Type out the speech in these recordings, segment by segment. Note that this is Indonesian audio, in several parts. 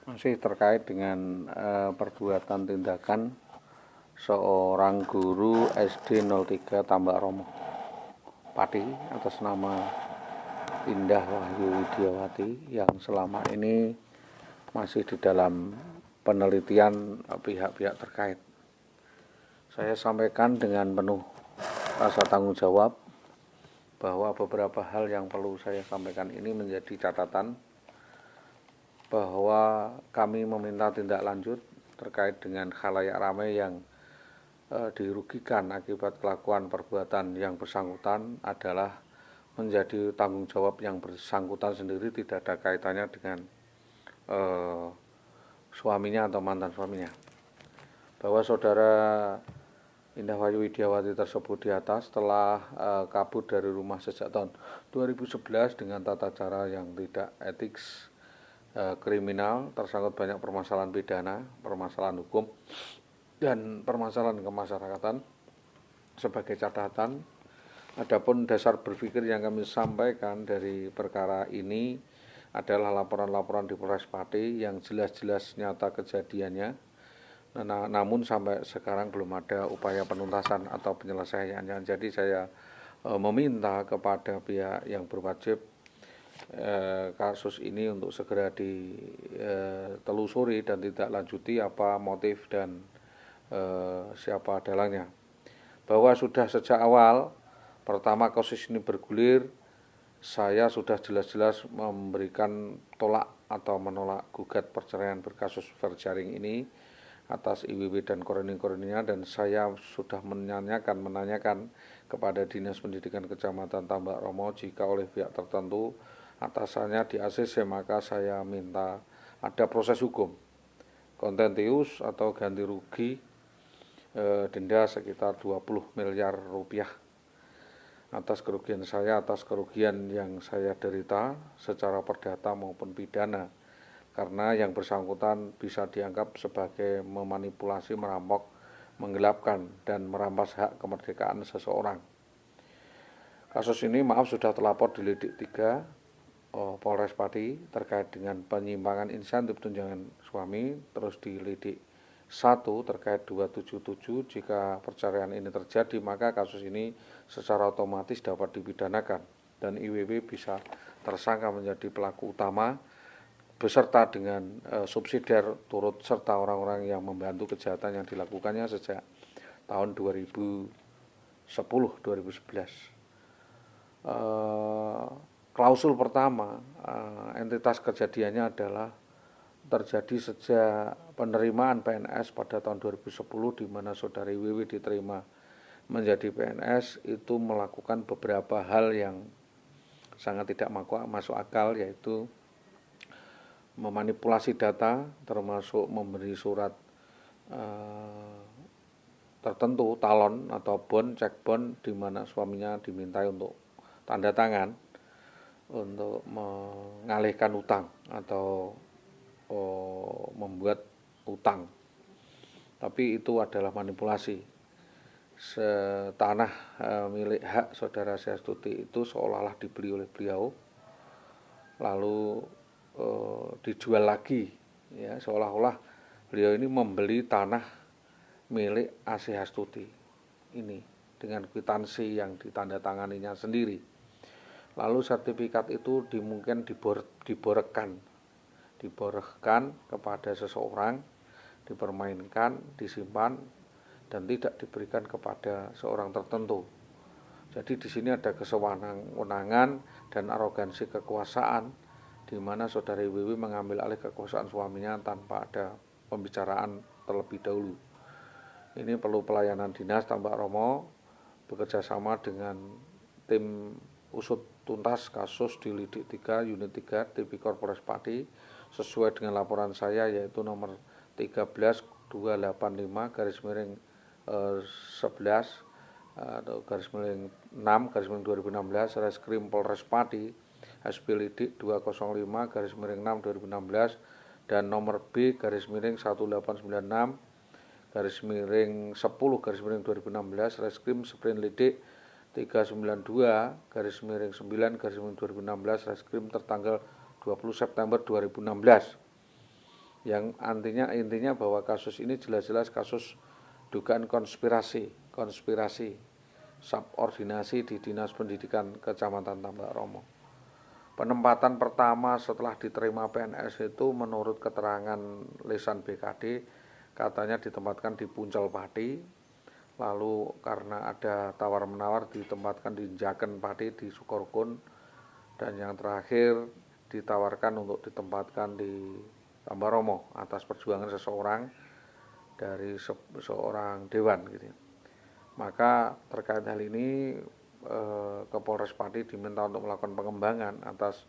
Masih terkait dengan perbuatan tindakan seorang guru SD 03 Tambak Romo Pati atas nama Indah Wahyu Widiawati yang selama ini masih di dalam penelitian pihak-pihak terkait. Saya sampaikan dengan penuh rasa tanggung jawab bahwa beberapa hal yang perlu saya sampaikan ini menjadi catatan bahwa kami meminta tindak lanjut terkait dengan khalayak ramai yang dirugikan akibat kelakuan perbuatan yang bersangkutan adalah menjadi tanggung jawab yang bersangkutan sendiri, tidak ada kaitannya dengan suaminya atau mantan suaminya. Bahwa saudara Indah Wahyu Widiawati tersebut di atas telah kabur dari rumah sejak tahun 2011 dengan tata cara yang tidak etis, kriminal, tersangkut banyak permasalahan pidana, permasalahan hukum, dan permasalahan kemasyarakatan. Sebagai catatan, adapun dasar berpikir yang kami sampaikan dari perkara ini adalah laporan-laporan di Polres Pati yang jelas-jelas nyata kejadiannya, namun sampai sekarang belum ada upaya penuntasan atau penyelesaiannya. Jadi saya meminta kepada pihak yang berwajib kasus ini untuk segera ditelusuri dan tidak lanjuti apa motif dan siapa dalangnya. Bahwa sudah sejak awal pertama kasus ini bergulir, saya sudah jelas-jelas memberikan tolak atau menolak gugat perceraian berkasus Verjaring ini atas IWW dan koreni-koreninya, dan saya sudah menanyakan kepada Dinas Pendidikan Kecamatan Tambak Romo jika oleh pihak tertentu atasannya di ACC, maka saya minta ada proses hukum kontentius atau ganti rugi denda sekitar 20 miliar rupiah atas kerugian saya, atas kerugian yang saya derita secara perdata maupun pidana, karena yang bersangkutan bisa dianggap sebagai memanipulasi, merampok, menggelapkan, dan merampas hak kemerdekaan seseorang. Kasus ini sudah terlapor di Lidik 3 Polres Pati terkait dengan penyimpangan insentif tunjangan suami, terus di Lidik 1 terkait 277. Jika perceraian ini terjadi, maka kasus ini secara otomatis dapat dipidanakan dan IWW bisa tersangka menjadi pelaku utama beserta dengan subsidiar turut serta orang-orang yang membantu kejahatan yang dilakukannya sejak tahun 2010-2011. Klausul pertama, entitas kejadiannya adalah terjadi sejak penerimaan PNS pada tahun 2010, di mana saudari Wiwi diterima menjadi PNS itu melakukan beberapa hal yang sangat tidak masuk akal, yaitu memanipulasi data, termasuk memberi surat tertentu, talon atau bond, cek bond, di mana suaminya dimintai untuk tanda tangan untuk mengalihkan utang atau membuat utang. Tapi itu adalah manipulasi. Tanah milik hak saudara Sestuti itu seolah-olah dibeli oleh beliau, lalu dijual lagi, ya, seolah-olah beliau ini membeli tanah milik AC Hastuti ini dengan kwitansi yang ditandatanganinya sendiri. Lalu sertifikat itu mungkin diborehkan kepada seseorang, dipermainkan, disimpan, dan tidak diberikan kepada seorang tertentu. Jadi di sini ada kesewenang-wenangan dan arogansi kekuasaan, di mana saudari Wiwi mengambil alih kekuasaan suaminya tanpa ada pembicaraan terlebih dahulu. Ini perlu pelayanan Dinas Tambak Romo bekerja sama dengan tim usut tuntas kasus di Lidik 3 Unit 3 Tipikor Polres Pati sesuai dengan laporan saya, yaitu nomor 13285/11 atau /6/2016 Reskrim Polres Pati SP Lidik 205/6/2016 dan nomor B/10/2016 Reskrim Sprint Lidik 392/9/2016 Reskrim tertanggal 20 September 2016. yang intinya bahwa kasus ini jelas-jelas kasus dugaan konspirasi subordinasi di Dinas Pendidikan Kecamatan Tambak Romo. Penempatan pertama setelah diterima PNS itu menurut keterangan lisan BKD katanya ditempatkan di Puncel Pati, lalu karena ada tawar-menawar ditempatkan di Jaken Pati di Sukorkun, dan yang terakhir ditawarkan untuk ditempatkan di Tambak Romo atas perjuangan seseorang dari seorang dewan gitu. Maka terkait hal ini Kapolres Pati diminta untuk melakukan pengembangan atas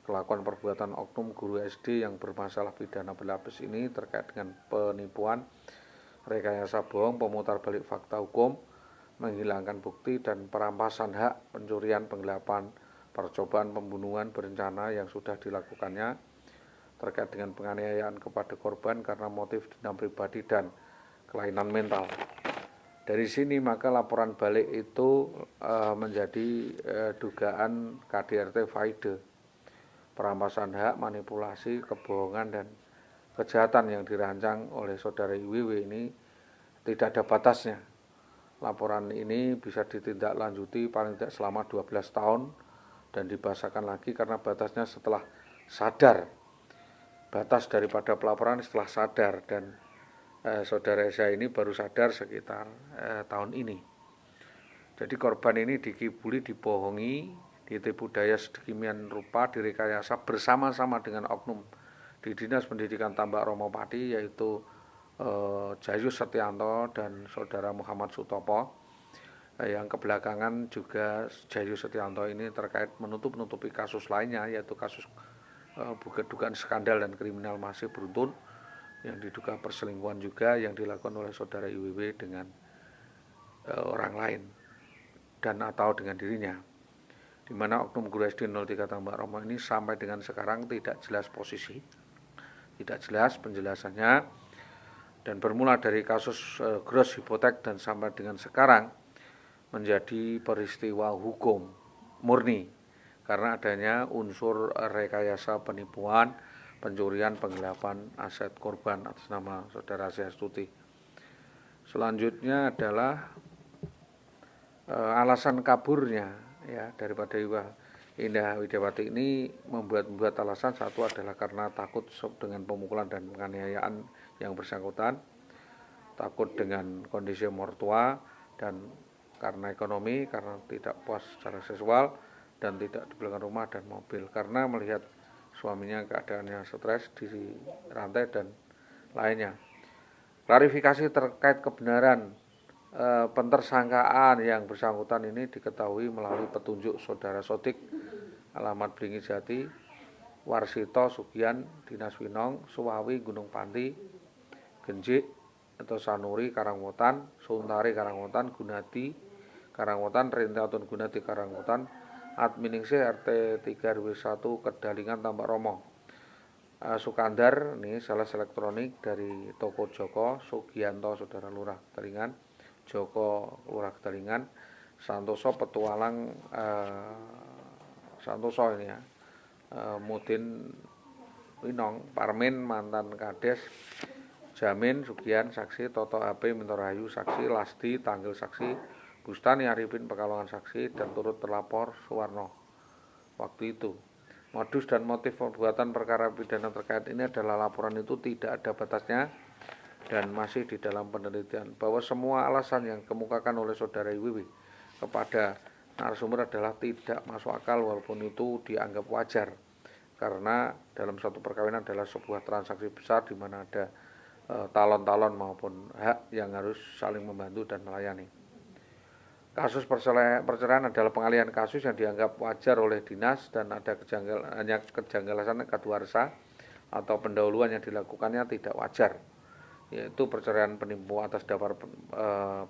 kelakuan perbuatan oknum guru SD yang bermasalah pidana berlapis ini terkait dengan penipuan, rekayasa bohong, pemutar balik fakta hukum, menghilangkan bukti, dan perampasan hak, pencurian, penggelapan, percobaan pembunuhan berencana yang sudah dilakukannya terkait dengan penganiayaan kepada korban karena motif dendam pribadi dan kelainan mental. Dari sini maka laporan balik itu menjadi dugaan KDRT Faide, perampasan hak, manipulasi, kebohongan, dan kejahatan yang dirancang oleh saudara IWW ini tidak ada batasnya. Laporan ini bisa ditindaklanjuti paling tidak selama 12 tahun dan dibahasakan lagi karena batasnya setelah sadar. Batas daripada pelaporan setelah sadar, dan saudara saya ini baru sadar sekitar tahun ini. Jadi korban ini dikibuli, dibohongi, ditipu daya sedemikian rupa, direkayasa bersama-sama dengan oknum di Dinas Pendidikan Tambak Romo Pati, yaitu Jayus Setianto dan saudara Muhammad Sutopo. Yang kebelakangan juga Jayus Setianto ini terkait menutupi kasus lainnya, yaitu kasus dugaan skandal dan kriminal masih beruntun yang diduga perselingkuhan juga yang dilakukan oleh saudara IWW dengan orang lain dan atau dengan dirinya, di mana oknum guru SD 03 Tambak Romo ini sampai dengan sekarang tidak jelas posisi, tidak jelas penjelasannya, dan bermula dari kasus gross hipotek dan sampai dengan sekarang menjadi peristiwa hukum murni karena adanya unsur rekayasa penipuan, pencurian, penggelapan aset korban atas nama saudara Syastuti. Selanjutnya adalah alasan kaburnya ya daripada Indah Widiawati ini membuat alasan. Satu adalah karena takut dengan pemukulan dan penganiayaan yang bersangkutan, takut dengan kondisi mertua, dan karena ekonomi, karena tidak puas secara seksual dan tidak dibelikan rumah dan mobil, karena melihat suaminya keadaannya stres, di rantai dan lainnya. Klarifikasi terkait kebenaran pentersangkaan yang bersangkutan ini diketahui melalui petunjuk saudara Sodik, alamat Blingi Jati, Warsito Sugian, Dinas Winong, Suwawi Gunung Panti, Genjik atau Sanuri Karangwotan, Suntari Karangwotan, Gunadi Karangwotan, Rintatun Gunadi Karangwotan, Adminingsih RT 3 RW 1 Kedalingan Tambak Romo. Sukandar, ini sales elektronik dari toko Joko, Sugianto saudara Lurah Kedalingan, Joko Lurah Kedalingan, Santoso petualang Santoso ini ya, Mudin Winong, Parmin mantan Kades, Jamin Sugian saksi, Toto HP Mintorahayu saksi, Lasdi Tanggil saksi, Bustani Arifin Pekalongan saksi, dan turut terlapor Suwarno waktu itu. Modus dan motif perbuatan perkara pidana terkait ini adalah laporan itu tidak ada batasnya dan masih di dalam penelitian, bahwa semua alasan yang kemukakan oleh saudara IWW kepada narasumber adalah tidak masuk akal, walaupun itu dianggap wajar karena dalam suatu perkawinan adalah sebuah transaksi besar di mana ada talon-talon maupun hak yang harus saling membantu dan melayani. Kasus perceraian adalah pengalihan kasus yang dianggap wajar oleh dinas dan ada kejanggalan kadaluarsa atau pendahuluan yang dilakukannya tidak wajar, yaitu perceraian penipu atas dasar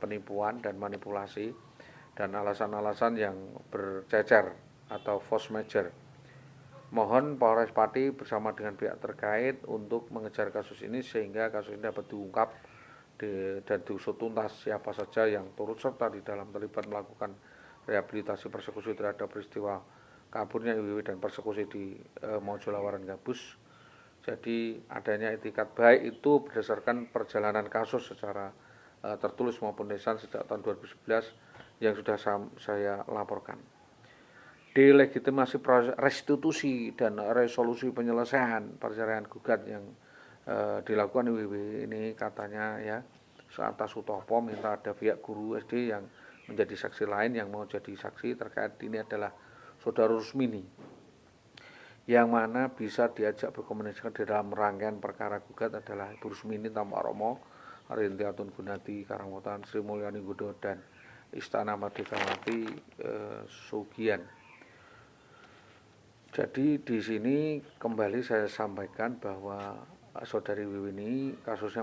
penipuan dan manipulasi dan alasan-alasan yang bercecer atau force majeure. Mohon Polres Pati bersama dengan pihak terkait untuk mengejar kasus ini sehingga kasus ini dapat diungkap dan diusut tuntas siapa saja yang turut serta di dalam terlibat melakukan rehabilitasi persekusi terhadap peristiwa kaburnya IWW dan persekusi di Mojolawaran Gabus, Jadi adanya etikat baik itu berdasarkan perjalanan kasus secara tertulis maupun lisan sejak tahun 2011 yang sudah saya laporkan. Delegitimasi proses restitusi dan resolusi penyelesaian perceraian gugat yang dilakukan IWW ini katanya ya, atas Sutopo minta ada pihak guru SD yang menjadi saksi lain yang mau jadi saksi terkait ini adalah Saudara Rusmini, yang mana bisa diajak berkomunikasi di dalam rangkaian perkara gugat adalah Ibu Rusmini Tampak-Romo, Rintiatun Gunati Karangwotan, Sri Mulyani Gudo, dan Istana Merdekawati Sugian. Jadi di sini kembali saya sampaikan bahwa Saudari Wiwini kasusnya